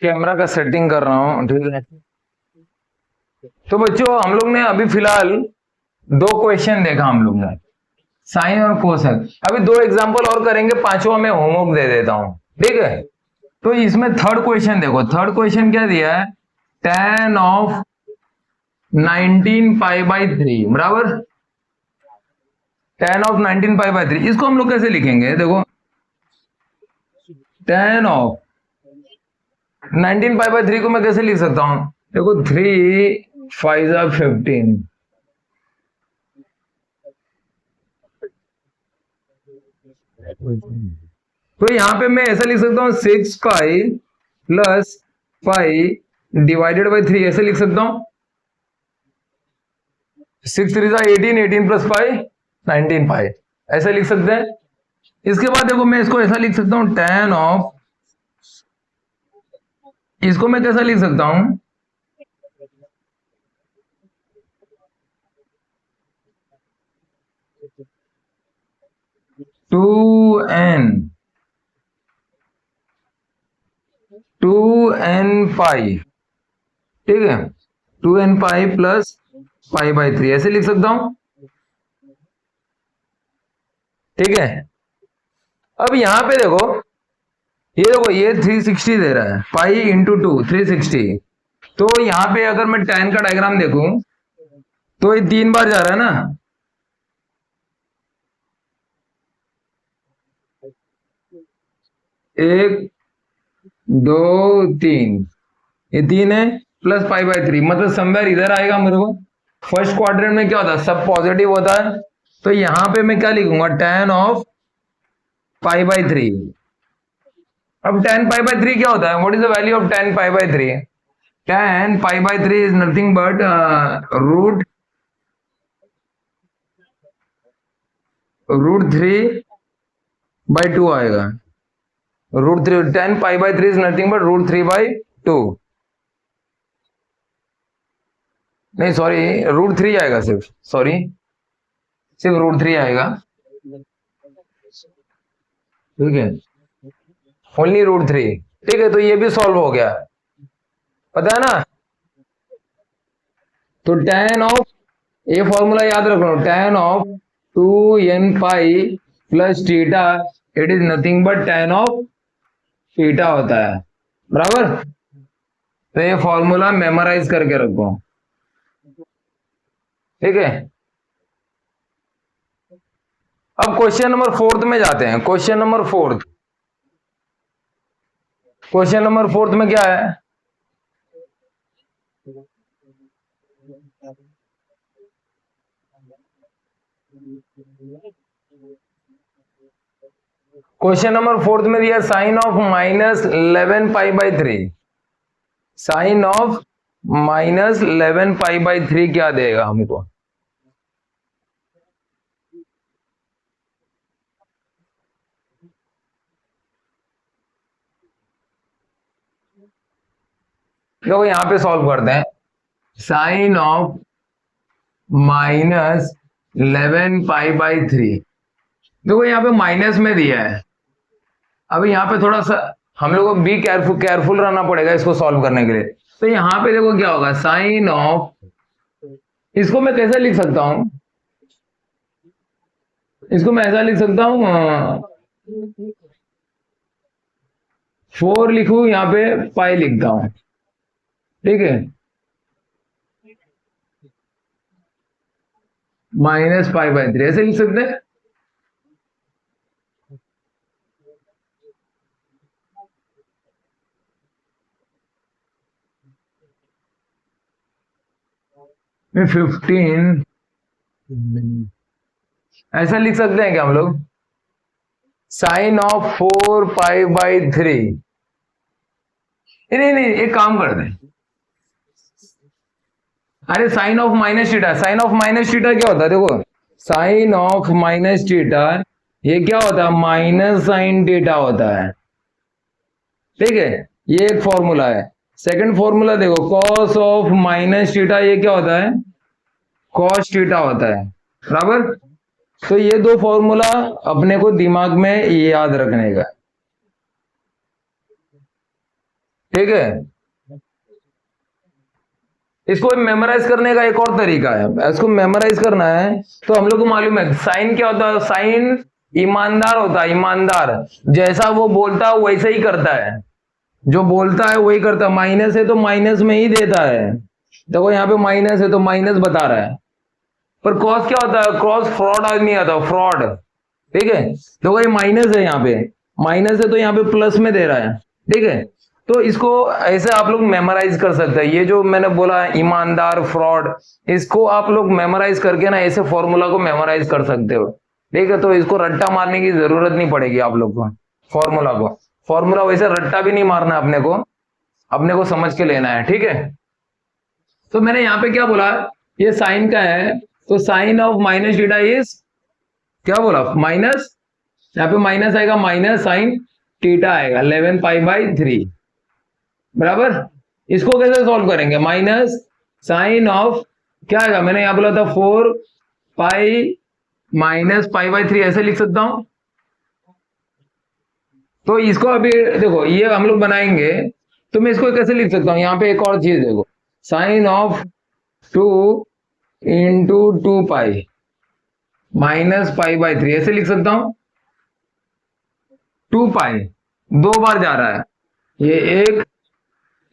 Camera का setting कर रहा हूँ, ठीक है। तो बच्चों हम लोग ने अभी फिलहाल दो क्वेश्चन देखा हम लोग ने, साइन और कोसेक। अभी दो एग्जांपल और करेंगे, पांचवा में होमवर्क दे देता हूं, ठीक है। तो इसमें थर्ड क्वेश्चन देखो, थर्ड क्वेश्चन क्या दिया है, tan ऑफ 19 पाई बाई 3 बराबर tan ऑफ 19 पाई बाई 3। इसको हम लोग कैसे लिखेंगे, देखो tan ऑफ 19 पाई बाई 3 को मैं कैसे लिख सकता हूं, देखो 3 5 15, तो यहां पे मैं ऐसा लिख सकता हूं 6 pi plus pi divided by 3, ऐसे लिख सकता हूं। 6 3 18, 18 प्लस पाई 19 पाई, ऐसे लिख सकते हैं। इसके बाद देखो मैं इसको ऐसा लिख सकता हूं tan ऑफ, इसको मैं कैसा लिख सकता हूं, टू एन पाई, ठीक है, 2n pi plus pi by 3, ऐसे लिख सकता हूं, ठीक है। अब यहां पे देखो, ये 360 दे रहा है, पाई इंटू 2 360। तो यहां पे अगर मैं tan का डायग्राम देखूं तो ये 3 बार जा रहा है ना, 1 2 3, ये 3 है प्लस पाई बाई 3, मतलब समवेयर इधर आएगा मेरे को। फर्स्ट क्वाड्रेंट में क्या होता है, सब पॉजिटिव होता है, तो यहां पे मैं क्या लिखूंगा, tan ऑफ पाई बाई 3। अब tan पाई बाई 3 क्या होता है, what is the value of tan pi by 3, tan pi by 3 is nothing but root 3 by 2 आएगा। Root 3, tan pi by 3 is nothing but root 3 by 2, नहीं sorry root 3 आएगा, सिर्फ root 3 आएगा, ठीक है, ओनली रूट 3, ठीक है। तो ये भी सॉल्व हो गया, पता है ना। तो tan ऑफ, ये फॉर्मूला याद रख लो, tan of 2n pi plus theta, it is nothing but tan of theta होता है, बराबर। तो ये फॉर्मूला मेमोराइज करके रखो, ठीक है। अब क्वेश्चन नंबर 4 में जाते हैं। क्वेश्चन नंबर 4, क्वेश्चन नंबर 4 में क्या है, क्वेश्चन नंबर 4 में दिया sine of -11 pi by 3, sine of -11 pi by 3 क्या देगा हमको, देखो यहां पे सॉल्व करते हैं। साइन ऑफ -11 पाई बाई 3, देखो यहाँ पे माइनस में दिया है। अभी यहाँ पे थोड़ा सा हम लोग को बी केयरफुल रहना पड़ेगा इसको सॉल्व करने के लिए। तो यहाँ पे देखो क्या होगा, साइन ऑफ, इसको मैं कैसे लिख सकता हूं, इसको मैं ऐसा लिख सकता हूं, 4 लिखू, यहाँ पे पाई लिखता हूं, ठीक है, -पाई/3 ऐसे लिख सकते हैं। में 15 ऐसा लिख सकते हैं क्या हम लोग, साइन ऑफ 4 पाई/3। नहीं नहीं एक काम कर दें, अरे sine of minus theta, sine of minus theta क्या होता है, देखो साइन ऑफ माइनस थीटा ये क्या होता है, माइनस साइन थीटा होता है, ठीक है। ये एक फॉर्मूला है। सेकंड फॉर्मूला देखो, कॉस ऑफ माइनस थीटा ये क्या होता है, कॉस थीटा होता है, बराबर। तो ये दो फॉर्मूला अपने को दिमाग में याद रखने का, ठीक है। इसको मेमोराइज करने का एक और तरीका है, इसको मेमोराइज करना है तो हम लोग को मालूम है साइन क्या होता है। साइन ईमानदार होता है, ईमानदार, जैसा वो बोलता है वैसे ही करता है, जो बोलता है वही करता है। माइनस है तो माइनस में ही देता है, देखो यहाँ पे माइनस है तो माइनस बता रहा है। पर क्रॉस क्या होता है, क्रॉस फ्रॉड आदमी आता है, फ्रॉड, ठीक है। देखो ये माइनस है, यहाँ पे माइनस है तो यहाँ पे प्लस में दे रहा है, ठीक है। तो इसको ऐसे आप लोग मेमोराइज कर सकते हैं। ये जो मैंने बोला ईमानदार, फ्रॉड, इसको आप लोग मेमोराइज करके ना ऐसे फॉर्मूला को मेमोराइज कर सकते हो, ठीक है। तो इसको रट्टा मारने की जरूरत नहीं पड़ेगी आप लोग को, फॉर्मूला वैसे रट्टा भी नहीं मारना, अपने को समझ के लेना है, ठीक है। तो मैंने यहाँ पे क्या बोला, ये साइन का है तो sine of minus theta is क्या बोला, माइनस, यहाँ पे माइनस आएगा, माइनस साइन थीटा आएगा 11π/3, बराबर। इसको कैसे सॉल्व करेंगे, माइनस साइन ऑफ क्या आएगा, मैंने यहां बोला था 4π माइनस π/3, ऐसे लिख सकता हूं। तो इसको अभी देखो ये हम लोग बनाएंगे तो मैं इसको कैसे लिख सकता हूं, यहाँ पे एक और चीज देखो, साइन ऑफ 2 इंटू 2π माइनस π/3, ऐसे लिख सकता हूं। 2π दो बार जा रहा है, ये एक,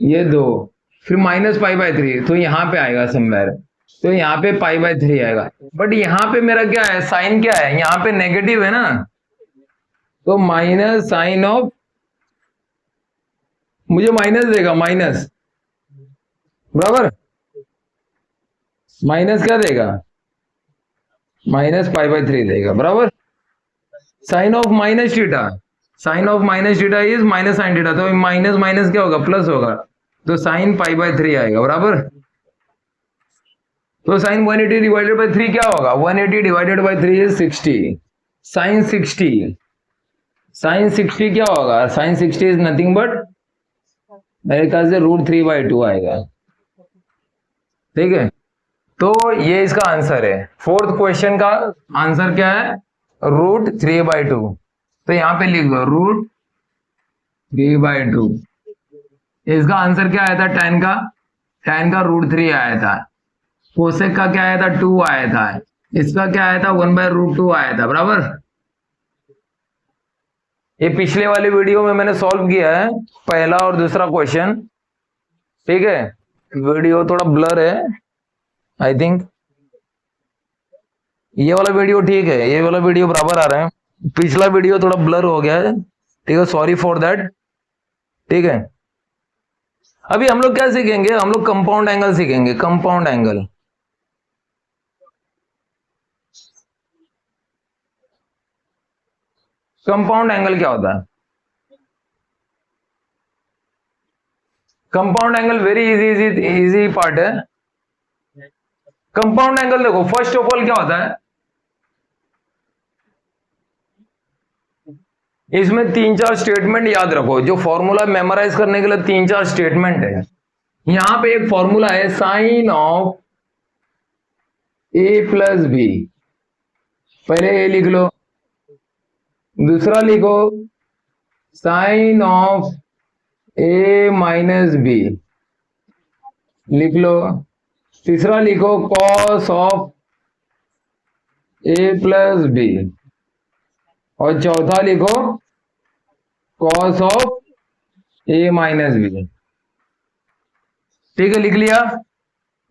ये दो, फिर माइनस π/3, तो यहाँ पे आएगा समवेयर, तो यहाँ पे π/3 आएगा। बट यहाँ पे मेरा क्या है, साइन क्या है, यहाँ पे नेगेटिव है ना, तो माइनस साइन ऑफ, मुझे माइनस देगा, माइनस, बराबर, माइनस क्या देगा, माइनस π/3 देगा, बराबर। Sine of minus theta, sine of minus theta is minus sine theta, तो माइनस माइनस क्या होगा, प्लस होगा, तो साइन π/3 आएगा, बराबर। तो साइन 180 डिवाइडेड बाई 3 क्या होगा, 180 divided by 3 is 60, sine 60, sine 60 क्या होगा, साइन 60 इज नथिंग बट मेरे ख्याल से √3/2 आएगा, ठीक है। तो ये इसका आंसर है, फोर्थ क्वेश्चन का आंसर क्या है, √3/2। तो यहां पे लिख दो √3/2। इसका आंसर क्या आया था, tan का √3 आया था, कोसेक का क्या आया था, 2 आया था, इसका क्या आया था, 1/√2 आया था, बराबर। ये पिछले वाली वीडियो में मैंने सॉल्व किया है, पहला और दूसरा क्वेश्चन, ठीक है। वीडियो थोड़ा ब्लर है आई थिंक, ये वाला वीडियो ठीक है, ये वाला वीडियो बराबर आ रहा है, पिछला वीडियो थोड़ा ब्लर हो गया है, ठीक है, सॉरी फॉर दैट, ठीक है। अभी हम लोग क्या सीखेंगे, हम लोग कंपाउंड एंगल सीखेंगे, कंपाउंड एंगल। कंपाउंड एंगल क्या होता है, compound angle very easy part है। कंपाउंड एंगल देखो, फर्स्ट ऑफ ऑल क्या होता है, इसमें 3-4 स्टेटमेंट याद रखो, जो फॉर्मूला मेमोराइज करने के लिए 3-4 स्टेटमेंट है। यहां पे एक फॉर्मूला है, sine of a plus B, पहले ए लिख लो, दूसरा लिखो sine of a minus B, लिख लो, तीसरा लिखो cos of a plus B, और चौथा लिखो cos of a minus B, ठीक है, लिख लिया,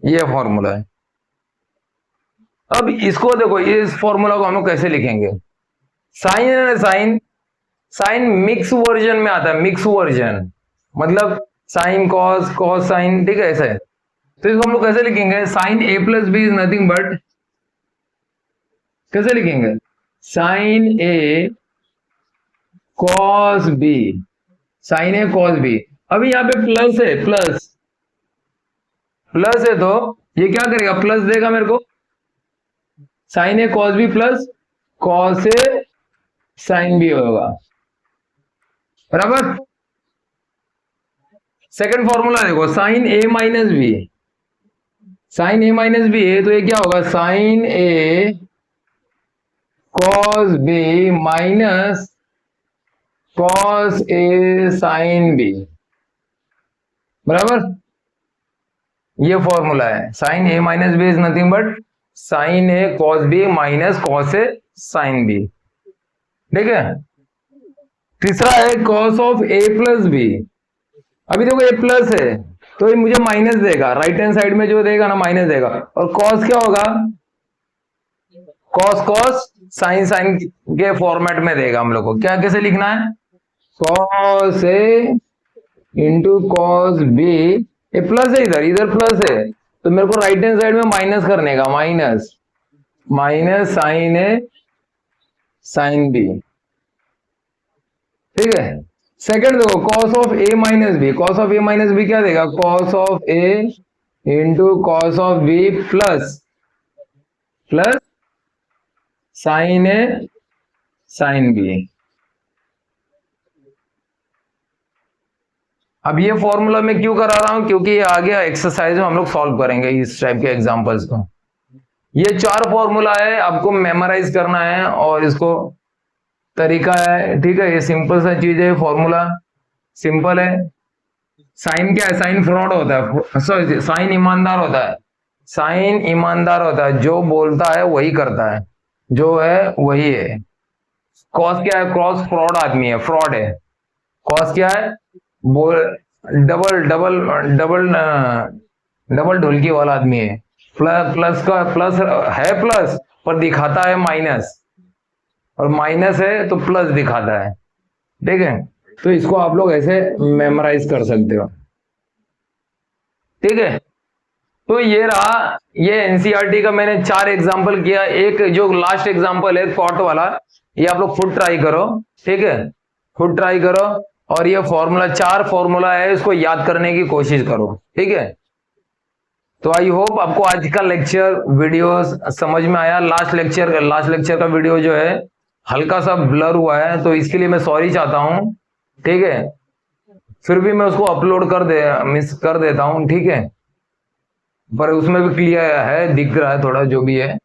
ये फॉर्मूला है। अब इसको देखो, इस फॉर्मूला को हम लोग कैसे लिखेंगे, साइन है ना, साइन मिक्स वर्जन में आता है, मिक्स वर्जन मतलब साइन कॉस, कॉस साइन, ठीक है, ऐसा है। तो इसको हम लोग कैसे लिखेंगे, sine a plus B is nothing but, कैसे लिखेंगे, sine a cos B, sine a cos B. अभी यहाँ पे प्लस है, प्लस है तो ये क्या करेगा, प्लस देगा मेरे को, sine A cos B plus cos A sine B होगा, बराबर। सेकंड फॉर्मूला देखो, sine A minus B, sine A minus B है तो ये क्या होगा, sine A cos B minus cos A sine B, बराबर। ये फॉर्मूला है। Sine A minus B is nothing but sine A cos B minus cos A sine B, ठीक है। तीसरा है cos of A plus B. अभी देखो ए plus है तो ये मुझे माइनस देगा, राइट हैंड साइड में जो देगा ना माइनस देगा। और कॉस क्या होगा, कॉस कॉस साइन साइन के फॉर्मेट में देगा हम लोग को। क्या कैसे लिखना है, cos A into cos B, ये प्लस है, इधर इधर प्लस है तो मेरे को राइट हैंड साइड में माइनस करने का, minus minus sine A sine B, ठीक है। सेकंड देखो cos of A minus B, cos of A minus B क्या देगा, cos of A into cos of B plus plus sign A sine B. अब ये formula मैं क्यों करा रहा हूं, क्योंकि ये आगे एक्सरसाइज में हम लोग सॉल्व करेंगे इस टाइप के एग्जांपल्स को। ये 4 फॉर्मूला है, आपको मेमोराइज करना है और इसको तरीका है, ठीक है। ये सिंपल सा चीज है, फॉर्मूला सिंपल है। साइन क्या है, साइन फ्रॉड होता है, सॉरी साइन ईमानदार होता है। साइन ईमानदार होता है, जो बोलता है वही करता है, जो है वही है। कॉस क्या है, कॉस फ्रॉड आदमी है, फ्रॉड है। कॉस क्या है, बोल डबल डबल डबल डबल ढोलकी वाला आदमी है। प्लस प्लस का प्लस है, प्लस पर दिखाता है माइनस, और माइनस है तो प्लस दिखाता है, ठीक है। तो इसको आप लोग ऐसे मेमोराइज कर सकते हो, ठीक है। तो ये रहा, ये एनसीईआरटी का मैंने 4 एग्जांपल किया। एक जो लास्ट एग्जांपल है कॉट वाला, ये आप लोग खुद ट्राई करो, ठीक है, खुद ट्राई करो। और ये फॉर्मूला 4 फॉर्मूला है, इसको याद करने की कोशिश करो, ठीक है। तो आई होप आपको आज का लेक्चर वीडियोस समझ में आया। लास्ट लेक्चर का वीडियो जो है हल्का सा ब्लर हुआ है, तो इसके लिए मैं सॉरी चाहता हूं, ठीक है। फिर भी मैं उसको अपलोड मिस कर देता हूं, ठीक है। पर उसमें भी क्लियर है, दिख रहा है थोड़ा जो भी है,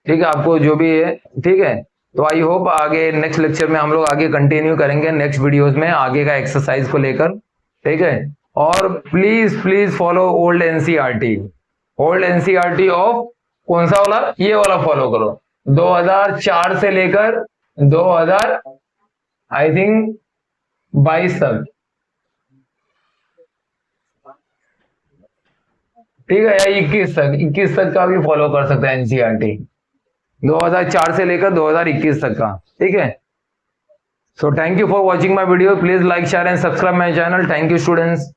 ठीक है, आपको जो भी है, ठीक है। तो आई होप आगे नेक्स्ट लेक्चर में हम लोग आगे कंटिन्यू करेंगे, नेक्स्ट वीडियोस में आगे का एक्सरसाइज को लेकर, ठीक है। और please please follow old NCERT, old NCERT of कौन सा वाला, ये वाला फॉलो करो, 2004 से लेकर 2000 आई थिंक 22 तक, ठीक है, या 21 तक का भी फॉलो कर सकते हैं एनसीईआरटी, 2004 से लेकर 2021 तक का, ठीक है। So thank you for watching my video, please like share and subscribe my channel. Thank you students.